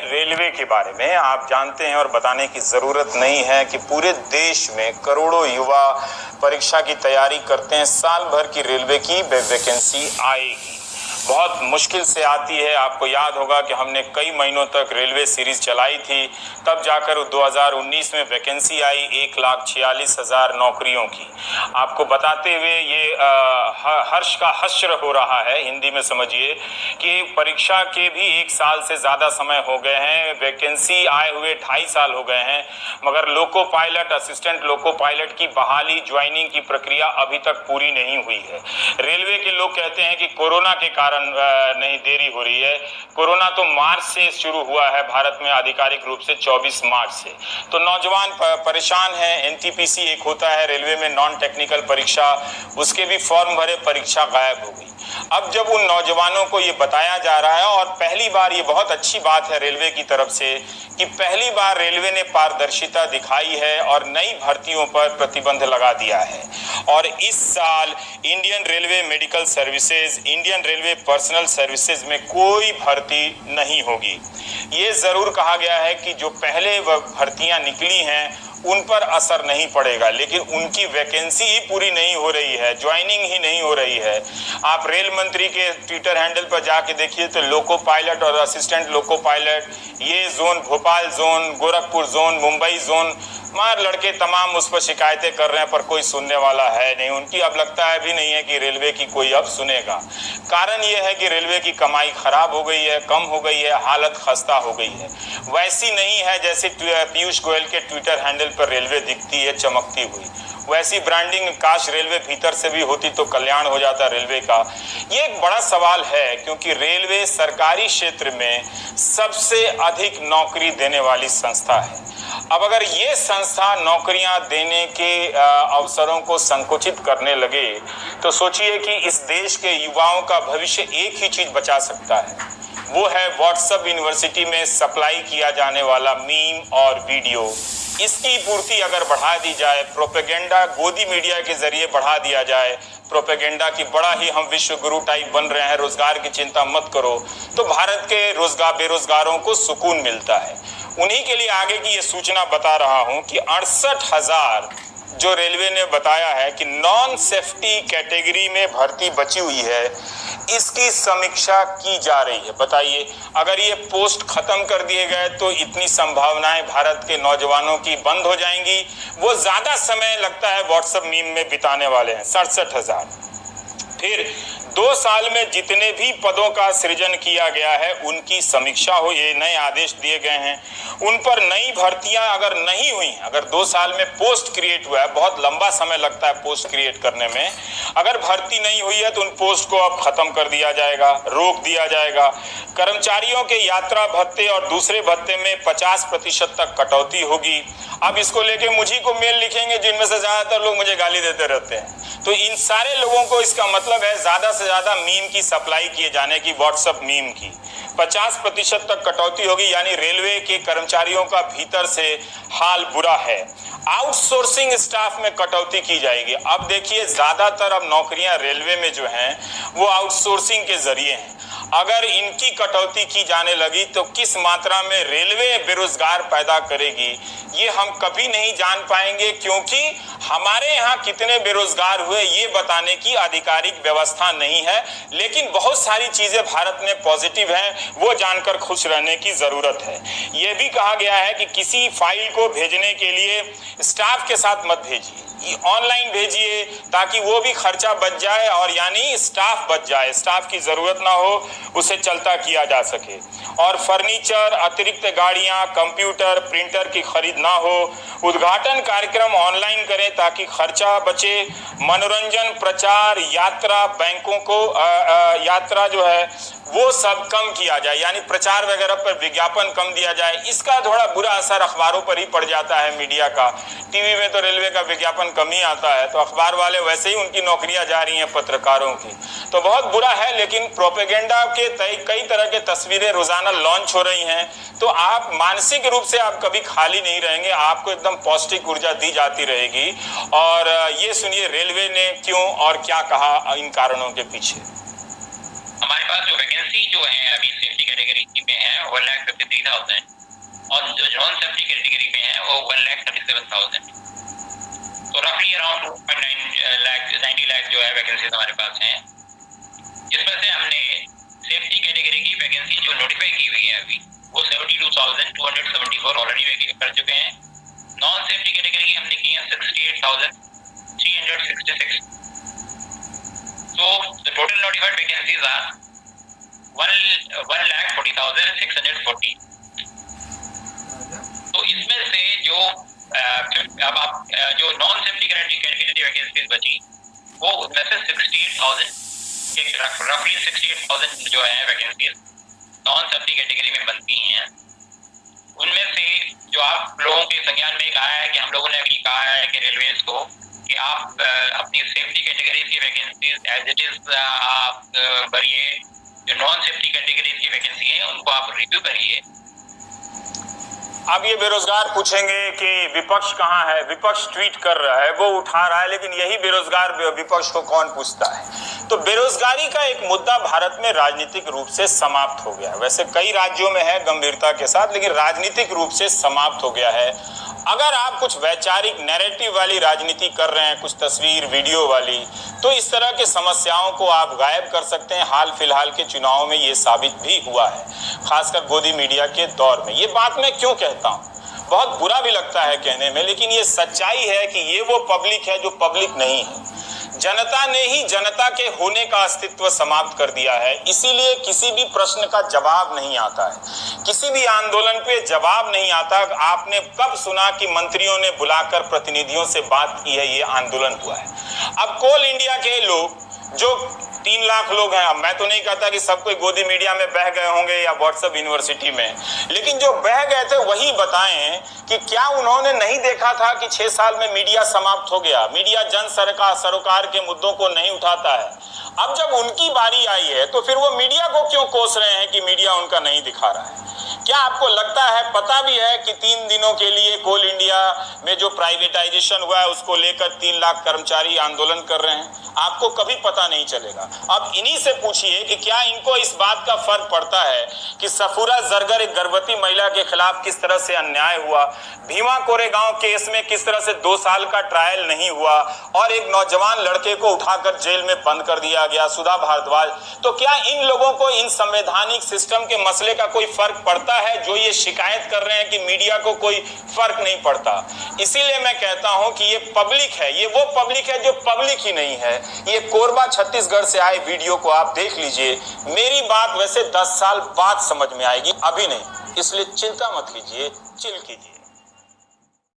Railway के बारे में आप जानते हैं और बताने की ज़रूरत नहीं है कि पूरे देश में करोड़ों युवा परीक्षा की तैयारी करते हैं। साल भर की रेलवे की वैकेंसी आएगी, बहुत मुश्किल से आती है। आपको याद होगा कि हमने कई महीनों तक रेलवे सीरीज चलाई थी, तब जाकर 2019 में वैकेंसी आई 1,46,000 नौकरियों की। आपको बताते हुए ये हर्ष का हश्र हो रहा है, हिंदी में समझिए कि परीक्षा के भी 1 साल से ज़्यादा समय हो गए हैं, वैकेंसी आए हुए 2.5 साल हो गए हैं, मगर loco pilot, assistant loco pilot की बहाली, ज्वाइनिंग की प्रक्रिया अभी तक पूरी नहीं हुई है। रेलवे के लोग कहते हैं कि कोरोना के कारण नहीं देरी हो रही है। कोरोना तो मार्च से शुरू हुआ है भारत में, आधिकारिक रूप से 24 मार्च से। तो नौजवान परेशान हैं। एनटीपीसी एक होता है रेलवे में, नॉन टेक्निकल परीक्षा, उसके भी फॉर्म भरे, परीक्षा गायब हो गई। अब जब उन नौजवानों को ये बताया जा रहा है, और पहली बार, ये बहुत अच्छी बात है रेलवे की तरफ से कि पहली बार रेलवे ने पारदर्शिता दिखाई है और नई भर्तियों पर प्रतिबंध लगा दिया है। और इस साल Indian railway medical services, Indian railway personal services में कोई भर्ती नहीं होगी। ये ज़रूर कहा गया है कि जो पहले भर्तियां निकली हैं उन पर असर नहीं पड़ेगा, लेकिन उनकी वैकेंसी ही पूरी नहीं हो रही है, ज्वाइनिंग ही नहीं हो रही है। आप रेल मंत्री के ट्विटर हैंडल पर जाके देखिए तो लोको पायलट और असिस्टेंट लोको पायलट, ये zone, Bhopal zone, Gorakhpur zone, Mumbai zone, मार लड़के तमाम उस पर शिकायतें कर रहे हैं, पर कोई सुनने वाला है नहीं। उनकी अब लगता है भी नहीं है कि रेलवे की कोई अब सुनेगा। कारण यह है कि रेलवे की कमाई खराब हो गई है, कम हो गई है, हालत खस्ता हो गई है। वैसी नहीं है जैसे पीयूष गोयल के ट्विटर हैंडल पर रेलवे दिखती है चमकती हुई। वैसी ब्रांडिंग काश रेलवे भीतर से भी होती तो कल्याण हो जाता रेलवे का। ये एक बड़ा सवाल है, क्योंकि रेलवे सरकारी क्षेत्र में सबसे अधिक नौकरी देने वाली संस्था है। अब अगर ये संस्था नौकरियां देने के अवसरों को संकुचित करने लगे तो सोचिए कि इस देश के युवाओं का भविष्य एक ही चीज बचा सकता है, वो है व्हाट्सएप यूनिवर्सिटी में सप्लाई किया जाने वाला मीम और वीडियो। इसकी पूर्ति अगर बढ़ा दी जाए, प्रोपेगेंडा गोदी मीडिया के जरिए बढ़ा दिया जाए, प्रोपेगेंडा की बड़ा ही हम विश्व गुरु टाइप बन रहे हैं, रोजगार की चिंता मत करो, तो भारत के बेरोजगारों को सुकून मिलता है। उन्हीं के लिए आगे की ये सूचना बता रहा हूं कि 68,000 जो रेलवे ने बताया है कि नॉन सेफ्टी कैटेगरी में भर्ती बची हुई है, इसकी समीक्षा की जा रही है। बताइए, अगर ये पोस्ट खत्म कर दिए गए तो इतनी संभावनाएं भारत के नौजवानों की बंद हो जाएंगी। वो ज्यादा समय लगता है व्हाट्सएप मीम में बिताने वाले हैं, 67,000। फिर 2 साल में जितने भी पदों का सृजन किया गया है उनकी समीक्षा हो, ये नए आदेश दिए गए हैं। उन पर नई भर्तियां अगर नहीं हुई, अगर 2 साल में पोस्ट क्रिएट हुआ है, बहुत लंबा समय लगता है पोस्ट क्रिएट करने में, अगर भर्ती नहीं हुई है तो उन पोस्ट को अब खत्म कर दिया जाएगा, रोक दिया जाएगा। कर्मचारियों के यात्रा भत्ते और दूसरे भत्ते में 50% तक कटौती होगी। अब इसको लेके मुझी को मेल लिखेंगे जिनमें से ज्यादातर लोग मुझे गाली देते रहते हैं। तो इन सारे लोगों को इसका मतलब है ज्यादा से ज्यादा मीम की सप्लाई किए जाने की, व्हाट्सएप मीम की 50% तक कटौती होगी। यानी रेलवे के कर्मचारियों का भीतर से हाल बुरा है। आउटसोर्सिंग स्टाफ में कटौती की जाएगी। अब देखिए, ज्यादातर अब नौकरियां रेलवे में जो हैं वो आउटसोर्सिंग के जरिए हैं। अगर इनकी कटौती की जाने लगी तो किस मात्रा में रेलवे बेरोजगार पैदा करेगी ये हम कभी नहीं जान पाएंगे, क्योंकि हमारे यहाँ कितने बेरोजगार हुए ये बताने की आधिकारिक व्यवस्था नहीं है। लेकिन बहुत सारी चीजें भारत में पॉजिटिव हैं, वो जानकर खुश रहने की जरूरत है। ये भी कहा गया है कि किसी फाइल को भेजने के लिए स्टाफ के साथ मत भेजिए, ऑनलाइन भेजिए, ताकि वो भी खर्चा बच जाए और यानी स्टाफ बच जाए, स्टाफ की जरूरत ना हो, उसे चलता किया जा सके। और फर्नीचर, अतिरिक्त गाड़ियां, कंप्यूटर, प्रिंटर की खरीद ना हो। उद्घाटन कार्यक्रम ऑनलाइन करें ताकि खर्चा बचे। मनोरंजन, प्रचार, यात्रा, बैंकों को यात्रा जो है वो सब कम किया जाए, यानी प्रचार वगैरह पर विज्ञापन कम दिया जाए। इसका थोड़ा बुरा असर अखबारों पर ही पड़ जाता है, मीडिया का। टीवी में तो रेलवे का विज्ञापन कम ही आता है, तो अखबार वाले वैसे ही उनकी नौकरियां जा रही हैं पत्रकारों की, तो बहुत बुरा है। लेकिन प्रोपेगेंडा के कई तरह के तस्वीरें रोजाना लॉन्च हो रही हैं, तो आप मानसिक रूप से आप कभी खाली नहीं रहेंगे, आपको एकदम पौष्टिक ऊर्जा दी जाती रहेगी। और ये सुनिए रेलवे ने क्यों और क्या कहा इन कारणों के पीछे। हमारे पास जो वैकेंसी जो है अभी सेफ्टी कैटेगरी में है 1,53,000 और जो नॉन सेफ्टी कैटेगरी में है वो 1,37,000। तो रफली अराउंड 90 लाख जो है वैकेंसी हमारे पास हैं। इसमें से हमने सेफ्टी कैटेगरी की वैकेंसी जो नोटिफाई की हुई है अभी वो 72,274 ऑलरेडी कर चुके हैं। नॉन सेफ्टी कैटेगरी की हमने की है 68,366। So the total notified vacancies are 1,40,640। तो इसमें से जो अब आप जो नॉन सेफ्टी कैटेगरी वैकेंसीज बची वो उसमें से 68,000 रफली 68,000 जो है वैकेंसीज नॉन सेफ्टी कैटेगरी में बनती हैं। उनमें से जो आप लोगों के संज्ञान में कहा है कि हम लोगों ने अभी कहा है कि रेलवेज को कि आप अपनी सेफ्टी कैटेगरी की वैकेंसीज एज इट इज आप भरिए, जो नॉन सेफ्टी कैटेगरी की वैकेंसी है उनको आप रिव्यू करिए। अब ये बेरोजगार पूछेंगे कि विपक्ष कहाँ है, विपक्ष ट्वीट कर रहा है, वो उठा रहा है, लेकिन यही बेरोजगार विपक्ष को कौन पूछता है। तो बेरोजगारी का एक मुद्दा भारत में राजनीतिक रूप से समाप्त हो गया है। वैसे कई राज्यों में है गंभीरता के साथ, लेकिन राजनीतिक रूप से समाप्त हो गया है। अगर आप कुछ वैचारिक नैरेटिव वाली राजनीति कर रहे हैं, कुछ तस्वीर वीडियो वाली, तो इस तरह के समस्याओं को आप गायब कर सकते हैं। हाल फिलहाल के चुनाव में ये साबित भी हुआ है, खासकर गोदी मीडिया के दौर में। ये बात मैं क्यों कहता हूँ, बहुत बुरा भी लगता है कहने में, लेकिन ये सच्चाई है कि ये वो पब्लिक है जो पब्लिक नहीं है। जनता ने ही जनता के होने का अस्तित्व समाप्त कर दिया है। इसीलिए किसी भी प्रश्न का जवाब नहीं आता है, किसी भी आंदोलन पे जवाब नहीं आता। आपने कब सुना कि मंत्रियों ने बुलाकर प्रतिनिधियों से बात की है, ये आंदोलन हुआ है। अब कोल इंडिया के लोग जो 3 लाख लोग हैं, अब मैं तो नहीं कहता कि सब कोई गोदी मीडिया में बह गए होंगे या व्हाट्सएप यूनिवर्सिटी में, लेकिन जो बह गए थे वही बताएं कि क्या उन्होंने नहीं देखा था कि 6 साल में मीडिया समाप्त हो गया, मीडिया जन सरोकार के मुद्दों को नहीं उठाता है। अब जब उनकी बारी आई है तो फिर वो मीडिया को क्यों कोस रहे हैं कि मीडिया उनका नहीं दिखा रहा है। क्या आपको लगता है, पता भी है कि 3 दिनों के लिए कोल इंडिया में जो प्राइवेटाइजेशन हुआ है उसको लेकर 3 लाख कर्मचारी आंदोलन कर रहे हैं? आपको कभी पता नहीं चलेगा। अब इन्हीं से पूछिए कि क्या इनको इस बात का फर्क पड़ता है कि सफूरा जरगर एक गर्भवती महिला के खिलाफ किस तरह से अन्याय हुआ, भीमा कोरेगांव केस में किस तरह से 2 साल का ट्रायल नहीं हुआ और एक नौजवान लड़के को उठाकर जेल में बंद कर दिया गया, सुधा भारद्वाज। तो क्या इन लोगों को इन संवैधानिक सिस्टम के मसले का कोई फर्क पड़ता है, जो ये शिकायत कर रहे हैं कि मीडिया को कोई फर्क नहीं पड़ता? इसीलिए मैं कहता हूं कि ये पब्लिक है, ये वो पब्लिक है जो पब्लिक ही नहीं है। ये कोरबा छत्तीसगढ़ से आए वीडियो को आप देख लीजिए। मेरी बात वैसे 10 साल बाद समझ में आएगी, अभी नहीं, इसलिए चिंता मत कीजिए, चिल कीजिए।